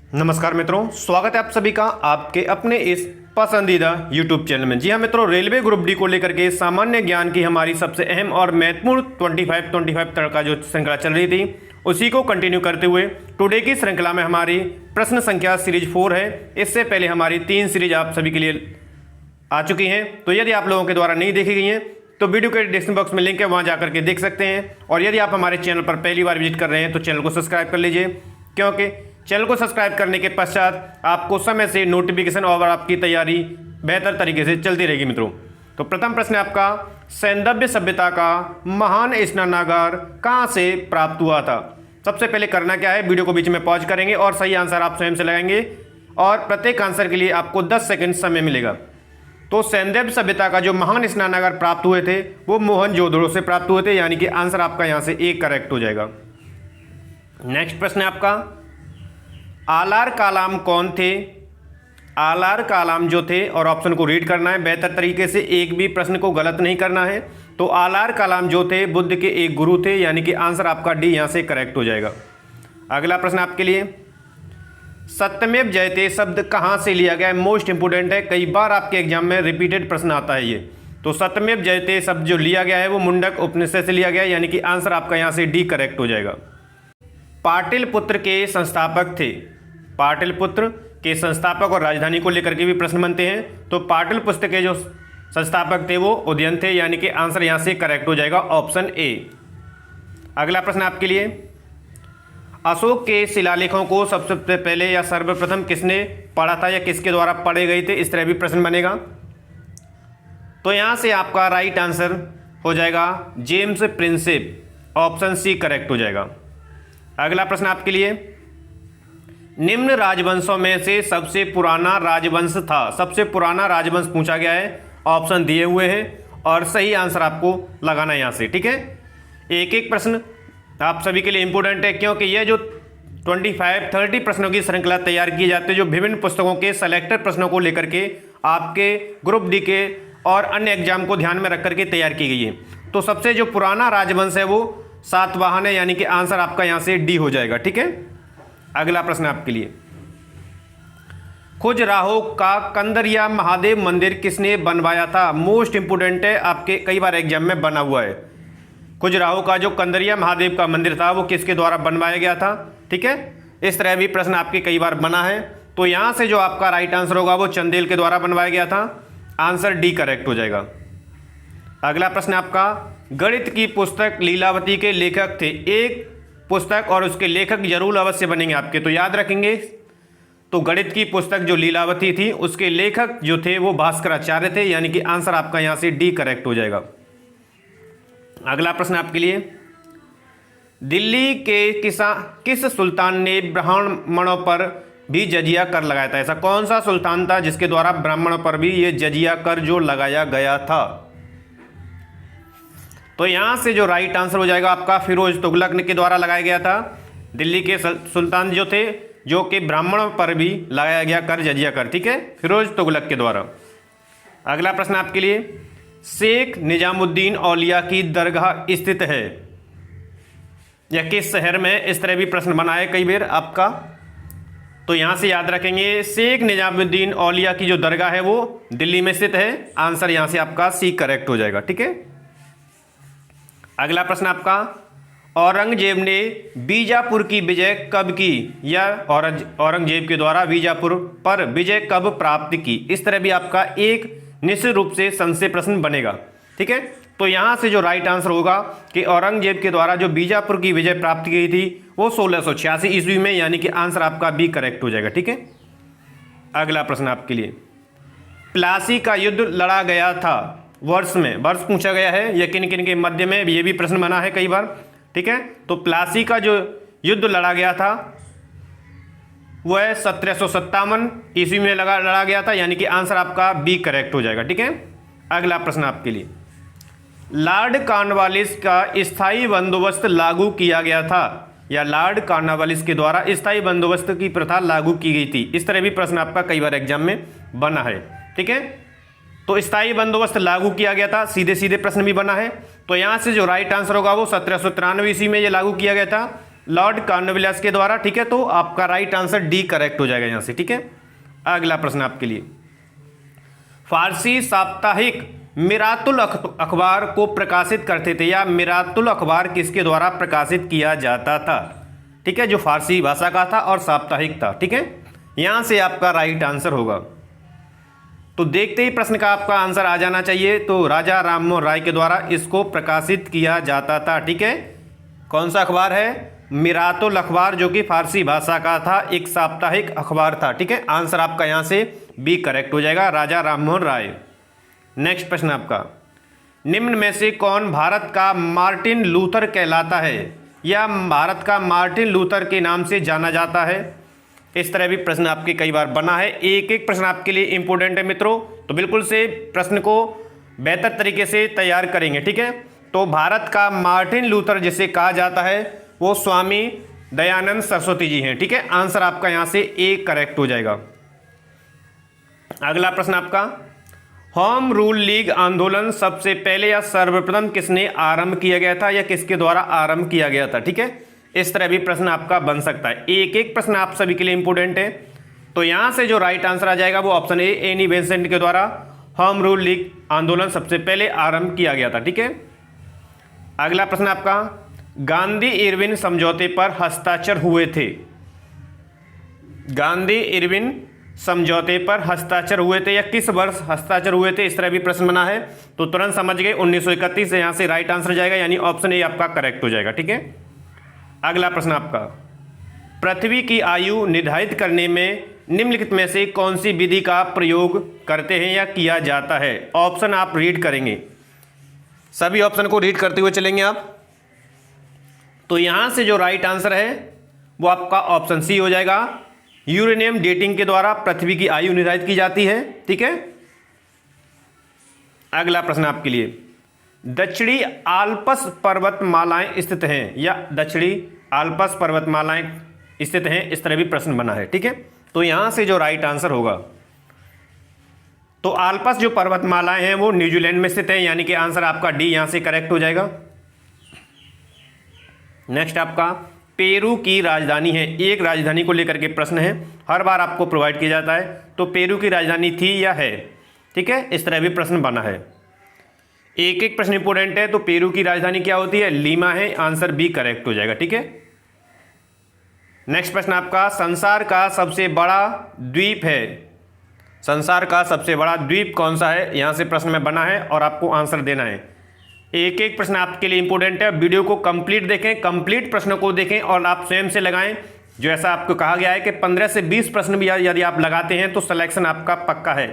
नमस्कार मित्रों, स्वागत है आप सभी का आपके अपने इस पसंदीदा YouTube चैनल में। जी हाँ मित्रों, रेलवे ग्रुप डी को लेकर के सामान्य ज्ञान की हमारी सबसे अहम और महत्वपूर्ण 25 तड़का जो श्रृंखला चल रही थी उसी को कंटिन्यू करते हुए टुडे की श्रृंखला में हमारी प्रश्न संख्या सीरीज 4 है। इससे पहले हमारी 3 सीरीज आप सभी के लिए आ चुकी हैं, तो यदि आप लोगों के द्वारा नहीं देखी गई हैं तो वीडियो के डिस्क्रिप्शन बॉक्स में लिंक है, वहाँ जाकर के देख सकते हैं। और यदि आप हमारे चैनल पर पहली बार विजिट कर रहे हैं तो चैनल को सब्सक्राइब कर लीजिए, क्योंकि चैनल को सब्सक्राइब करने के पश्चात आपको समय से नोटिफिकेशन और आपकी तैयारी बेहतर तरीके से चलती रहेगी। मित्रों, तो प्रथम प्रश्न है आपका, सैंधव सभ्यता का महान स्नानागार कहाँ से प्राप्त हुआ था? सबसे पहले करना क्या है, वीडियो को बीच में पॉज करेंगे और सही आंसर आप स्वयं से लगाएंगे और प्रत्येक आंसर के लिए आपको 10 सेकंड समय मिलेगा। तो सैंधव सभ्यता का जो महान स्नानागार प्राप्त हुए थे वो मोहनजोदड़ो से प्राप्त हुए थे, यानी कि आंसर आपका यहाँ से एक करेक्ट हो जाएगा। नेक्स्ट प्रश्न है आपका, आलार कालाम कौन थे? आलार कालाम जो थे, और ऑप्शन को रीड करना है बेहतर तरीके से, एक भी प्रश्न को गलत नहीं करना है। तो आलार कालाम जो थे बुद्ध के एक गुरु थे, यानी कि आंसर आपका डी यहाँ से करेक्ट हो जाएगा। अगला प्रश्न आपके लिए, सत्यमेव जयते शब्द कहाँ से लिया गया है? मोस्ट इंपोर्टेंट है, कई बार आपके एग्जाम में रिपीटेड प्रश्न आता है ये। तो सत्यमेव जयते शब्द जो लिया गया है वो मुंडक उपनिषद से लिया गया है, यानी कि आंसर आपका यहाँ से डी करेक्ट हो जाएगा। पाटलिपुत्र के संस्थापक थे। पाटलिपुत्र के संस्थापक और राजधानी को लेकर के भी प्रश्न बनते हैं। तो पाटलिपुत्र के जो संस्थापक थे वो उदयन थे, यानी कि आंसर यहाँ से करेक्ट हो जाएगा, ऑप्शन ए। अगला प्रश्न आपके लिए, अशोक के शिलालेखों को सबसे पहले या सर्वप्रथम किसने पढ़ा था या किसके द्वारा पढ़े गए थे? इस तरह भी प्रश्न बनेगा। तो यहाँ से आपका राइट आंसर हो जाएगा James Prinsep, option C correct हो जाएगा। अगला प्रश्न आपके लिए, निम्न राजवंशों में से सबसे पुराना राजवंश था। सबसे पुराना राजवंश पूछा गया है, ऑप्शन दिए हुए हैं और सही आंसर आपको लगाना है यहाँ से। ठीक है, एक एक प्रश्न आप सभी के लिए इंपॉर्टेंट है, क्योंकि यह जो 25-30 प्रश्नों की श्रृंखला तैयार की जाती है जो विभिन्न पुस्तकों के सेलेक्टेड प्रश्नों को लेकर के आपके ग्रुप डी के और अन्य एग्जाम को ध्यान में रख करके तैयार की गई है। तो सबसे जो पुराना राजवंश है वो सातवाहन है, यानी कि आंसर आपका यहाँ से डी हो जाएगा। ठीक है, अगला प्रश्न आपके लिए, खजुराहो का कंदरिया महादेव मंदिर किसने बनवाया था? मोस्ट इंपोर्टेंट है, आपके कई बार एग्जाम में बना हुआ है। खजुराहो का जो कंदरिया महादेव का मंदिर था वो किसके द्वारा बनवाया गया था? ठीक है, इस तरह भी प्रश्न आपके कई बार बना है। तो यहाँ से जो आपका राइट आंसर होगा वो चंदेल के द्वारा बनवाया गया था, आंसर डी करेक्ट हो जाएगा। अगला प्रश्न आपका, गणित की पुस्तक लीलावती के लेखक थे। एक पुस्तक और उसके लेखक जरूर अवश्य बनेंगे आपके, तो याद रखेंगे। तो गणित की पुस्तक जो लीलावती थी उसके लेखक जो थे वो भास्कराचार्य थे, यानी कि आंसर आपका यहाँ से डी करेक्ट हो जाएगा। अगला प्रश्न आपके लिए, दिल्ली के किस सुल्तान ने ब्राह्मणों पर भी जजिया कर लगाया था? ऐसा कौन सा सुल्तान था जिसके द्वारा ब्राह्मणों पर भी ये जजिया कर जो लगाया गया था? तो यहां से जो राइट आंसर हो जाएगा आपका फिरोज तुगलक के द्वारा लगाया गया था। दिल्ली के सुल्तान जो थे जो कि ब्राह्मणों पर भी लगाया गया कर, जजिया कर। ठीक है, फिरोज तुगलक के द्वारा। अगला प्रश्न आपके लिए, शेख निजामुद्दीन औलिया की दरगाह स्थित है या किस शहर में? इस तरह भी प्रश्न बना है कई बार आपका। तो यहां से याद रखेंगे, शेख निजामुद्दीन औलिया की जो दरगाह है वो दिल्ली में स्थित है, आंसर यहां से आपका सी करेक्ट हो जाएगा। ठीक है, अगला प्रश्न आपका, औरंगजेब ने बीजापुर की विजय कब की या औरंगजेब के द्वारा बीजापुर पर विजय कब प्राप्त की? इस तरह भी आपका एक निश्चित रूप से संशय प्रश्न बनेगा। ठीक है, तो यहां से जो राइट आंसर होगा कि औरंगजेब के द्वारा जो बीजापुर की विजय प्राप्त की गई थी वो 1686 ईस्वी में, यानी कि आंसर आपका बी करेक्ट हो जाएगा। ठीक है, अगला प्रश्न आपके लिए, प्लासी का युद्ध लड़ा गया था वर्ष में, वर्ष पूछा गया है या किन किन के मध्य में, ये भी प्रश्न बना है कई बार। ठीक है, तो प्लासी का जो युद्ध लड़ा गया था वह 1757 ईस्वी में लड़ा गया था, यानी कि आंसर आपका बी करेक्ट हो जाएगा। ठीक है, अगला प्रश्न आपके लिए, लॉर्ड कॉर्नवालिस का स्थायी बंदोबस्त लागू किया गया था या लॉर्ड कॉर्नवालिस के द्वारा स्थायी बंदोबस्त की प्रथा लागू की गई थी? इस तरह भी प्रश्न आपका कई बार एग्जाम में बना है। ठीक है, तो स्थायी बंदोबस्त लागू किया गया था, सीधे सीधे प्रश्न भी बना है। तो यहाँ से जो राइट आंसर होगा वो 1793 ईस्वी में ये लागू किया गया था। लॉर्ड कॉर्नवालिस के द्वारा, ठीक है। तो आपका राइट आंसर डी करेक्ट हो जाएगा यहां से, ठीक है। अगला प्रश्न आपके लिए, फारसी साप्ताहिक मिरातुल अखबार को प्रकाशित करते थे, या मिरातुल अखबार किसके द्वारा प्रकाशित किया जाता था, ठीक है, जो फारसी भाषा का था और साप्ताहिक था, ठीक है। यहां से आपका राइट आंसर होगा। तो देखते ही प्रश्न का आपका आंसर आ जाना चाहिए। तो राजा राममोहन राय के द्वारा इसको प्रकाशित किया जाता था, ठीक है। कौन सा अखबार है? मिरातुल अखबार, जो कि फारसी भाषा का था, एक साप्ताहिक अखबार था, ठीक है। आंसर आपका यहां से बी करेक्ट हो जाएगा, राजा राममोहन राय। नेक्स्ट प्रश्न आपका, निम्न में से कौन भारत का मार्टिन लूथर कहलाता है, या भारत का मार्टिन लूथर के नाम से जाना जाता है? इस तरह भी प्रश्न आपके कई बार बना है। एक एक प्रश्न आपके लिए इंपॉर्टेंट है मित्रों, तो बिल्कुल से प्रश्न को बेहतर तरीके से तैयार करेंगे, ठीक है। तो भारत का मार्टिन लूथर जिसे कहा जाता है वो स्वामी दयानंद सरस्वती जी हैं, ठीक है। आंसर आपका यहां से ए करेक्ट हो जाएगा। अगला प्रश्न आपका, होम रूल लीग आंदोलन सबसे पहले या सर्वप्रथम किसने आरंभ किया गया था, या किसके द्वारा आरंभ किया गया था, ठीक है। इस तरह भी प्रश्न आपका बन सकता है। एक एक प्रश्न आप सभी के लिए इंपॉर्टेंट है। तो यहां से जो राइट आंसर आ जाएगा वो ऑप्शन ए, एनी बेसेंट के द्वारा होम रूल लीग आंदोलन सबसे पहले आरंभ किया गया था, ठीक है। अगला प्रश्न आपका, गांधी इरविन समझौते पर हस्ताक्षर हुए थे, गांधी इरविन समझौते पर हस्ताक्षर हुए थे या किस वर्ष हस्ताक्षर हुए थे, इस तरह भी प्रश्न बना है। तो तुरंत समझ गए 1931 से, यहां से राइट आंसर जाएगा, यानी ऑप्शन ए आपका करेक्ट हो जाएगा, ठीक है। अगला प्रश्न आपका, पृथ्वी की आयु निर्धारित करने में निम्नलिखित में से कौन सी विधि का प्रयोग करते हैं या किया जाता है? ऑप्शन आप रीड करेंगे, सभी ऑप्शन को रीड करते हुए चलेंगे आप। तो यहां से जो राइट आंसर है वो आपका ऑप्शन सी हो जाएगा, यूरेनियम डेटिंग के द्वारा पृथ्वी की आयु निर्धारित की जाती है, ठीक है। अगला प्रश्न आपके लिए, दक्षिणी आल्प्स पर्वतमालाएं स्थित हैं, या दक्षिणी आल्प्स पर्वतमालाएं स्थित हैं, इस तरह भी प्रश्न बना है, ठीक है। तो यहां से जो राइट आंसर होगा, तो आल्प्स जो पर्वतमालाएं हैं वो न्यूजीलैंड में स्थित है, यानी कि आंसर आपका डी यहां से करेक्ट हो जाएगा। नेक्स्ट आपका, पेरू की राजधानी है, एक राजधानी को लेकर के प्रश्न है, हर बार आपको प्रोवाइड किया जाता है। तो पेरू की राजधानी थी या है, ठीक है, इस तरह भी प्रश्न बना है। एक एक प्रश्न इंपोर्टेंट है। तो पेरू की राजधानी क्या होती है? लीमा है, आंसर बी करेक्ट हो जाएगा, ठीक है। नेक्स्ट प्रश्न आपका, संसार का सबसे बड़ा द्वीप है, संसार का सबसे बड़ा द्वीप कौन सा है? यहां से प्रश्न में बना है और आपको आंसर देना है। एक एक प्रश्न आपके लिए इंपॉर्टेंट है। वीडियो को कंप्लीट देखें, कंप्लीट प्रश्नों को देखें और आप स्वयं से लगाएं। जो ऐसा आपको कहा गया है कि 15 से 20 प्रश्न भी यदि आप लगाते हैं तो सिलेक्शन आपका पक्का है।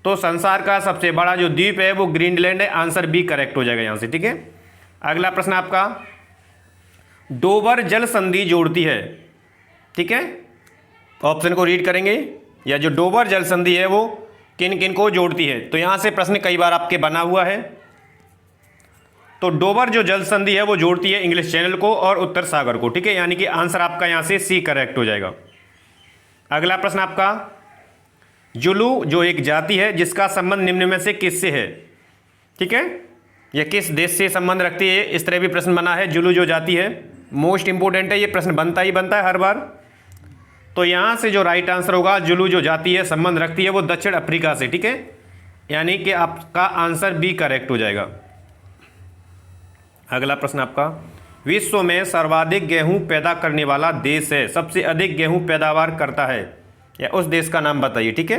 तो संसार का सबसे बड़ा जो द्वीप है वो ग्रीनलैंड है, आंसर बी करेक्ट हो जाएगा यहां से, ठीक है। अगला प्रश्न आपका, डोबर जल संधि जोड़ती है, ठीक है। ऑप्शन को रीड करेंगे, या जो डोबर जल संधि है वो किन किन को जोड़ती है? तो यहां से प्रश्न कई बार आपके बना हुआ है। तो डोबर जो जल संधि है वो जोड़ती है इंग्लिश चैनल को और उत्तर सागर को, ठीक है, यानी कि आंसर आपका यहां से सी करेक्ट हो जाएगा। अगला प्रश्न आपका, जुलू जो एक जाति है जिसका संबंध निम्न में से किससे है, ठीक है, यह किस देश से संबंध रखती है? इस तरह भी प्रश्न बना है। जुलू जो जाति है मोस्ट इंपोर्टेंट है, ये प्रश्न बनता ही बनता है हर बार। तो यहां से जो राइट आंसर होगा, जुलू जो जाति है संबंध रखती है वो दक्षिण अफ्रीका से, ठीक है, यानी कि आपका आंसर बी करेक्ट हो जाएगा। अगला प्रश्न आपका, विश्व में सर्वाधिक गेहूं पैदा करने वाला देश है, सबसे अधिक गेहूं पैदावार करता है, या उस देश का नाम बताइए, ठीक है,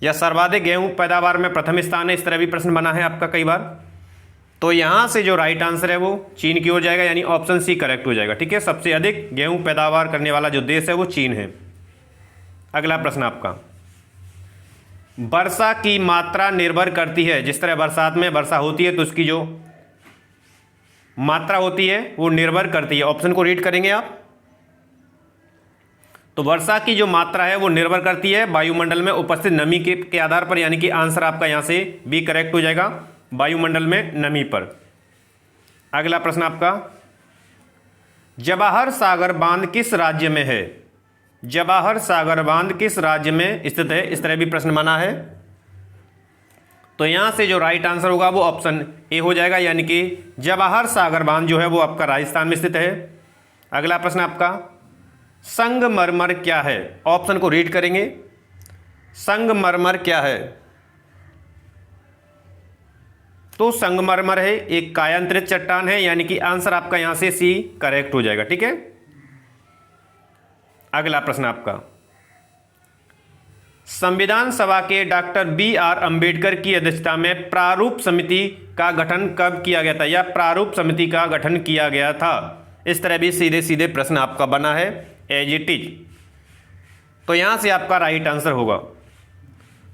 या सर्वाधिक गेहूं पैदावार में प्रथम स्थान है, इस तरह भी प्रश्न बना है आपका कई बार। तो यहां से जो राइट आंसर है वो चीन की ओर जाएगा, यानी ऑप्शन सी करेक्ट हो जाएगा, ठीक है। सबसे अधिक गेहूं पैदावार करने वाला जो देश है वो चीन है। अगला प्रश्न आपका, वर्षा की मात्रा निर्भर करती है, जिस तरह बरसात में वर्षा होती है तो उसकी जो मात्रा होती है वो निर्भर करती है। ऑप्शन को रीड करेंगे आप। तो वर्षा की जो मात्रा है वो निर्भर करती है वायुमंडल में उपस्थित नमी के आधार पर, यानी कि आंसर आपका यहां से बी करेक्ट हो जाएगा, वायुमंडल में नमी पर। अगला प्रश्न आपका, जवाहर सागर बांध किस राज्य में है? जवाहर सागर बांध किस राज्य में स्थित है? इस तरह भी प्रश्न बना है। तो यहां से जो राइट आंसर होगा वो ऑप्शन ए हो जाएगा, यानी कि जवाहर सागर बांध जो है वो आपका राजस्थान में स्थित है। अगला प्रश्न आपका, संगमरमर क्या है? ऑप्शन को रीड करेंगे। संगमरमर क्या है? तो संगमरमर है एक कायांतरित चट्टान है, यानी कि आंसर आपका यहां से सी करेक्ट हो जाएगा। ठीक है, अगला प्रश्न आपका, संविधान सभा के डॉक्टर बी.आर. अंबेडकर की अध्यक्षता में प्रारूप समिति का गठन कब किया गया था, या प्रारूप समिति का गठन किया गया था? इस तरह भी सीधे सीधे प्रश्न आपका बना है एज इट इज, तो यहां से आपका राइट आंसर होगा।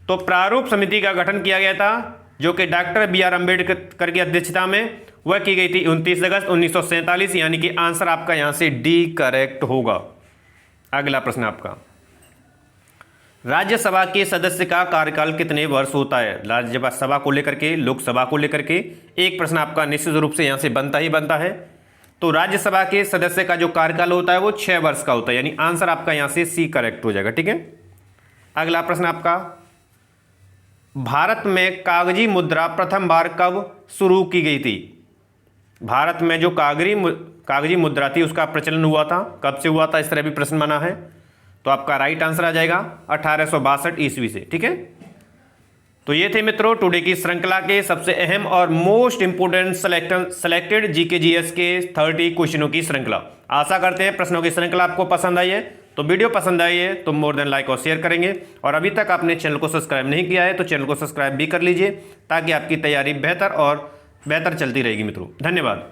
तो प्रारूप समिति का गठन किया गया था जो कि डॉक्टर बी.आर. अंबेडकर की अध्यक्षता में वह की गई थी 29 अगस्त 1947, यानी कि आंसर आपका यहां से डी करेक्ट होगा। अगला प्रश्न आपका, राज्यसभा के सदस्य का कार्यकाल कितने वर्ष होता है? राज्यसभा को लेकर के, लोकसभा को लेकर के एक प्रश्न आपका निश्चित रूप से यहां से बनता ही बनता है। तो राज्यसभा के सदस्य का जो कार्यकाल होता है वो 6 वर्ष का होता है, यानी आंसर आपका यहां से सी करेक्ट हो जाएगा। ठीक है, अगला प्रश्न आपका, भारत में कागजी मुद्रा प्रथम बार कब शुरू की गई थी? भारत में जो कागजी मुद्रा थी उसका प्रचलन हुआ था, कब से हुआ था? इस तरह भी प्रश्न बना है, तो आपका राइट आंसर आ जाएगा 1862 ईस्वी से। ठीक है, तो ये थे मित्रों टुडे की श्रृंखला के सबसे अहम और most important selected GK GS के 30 क्वेश्चनों की श्रृंखला। आशा करते हैं प्रश्नों की श्रृंखला आपको पसंद आई है। तो वीडियो पसंद आई है तो मोर देन लाइक और शेयर करेंगे, और अभी तक आपने चैनल को सब्सक्राइब नहीं किया है तो चैनल को सब्सक्राइब भी कर लीजिए, ताकि आपकी तैयारी बेहतर चलती रहेगी मित्रों। धन्यवाद।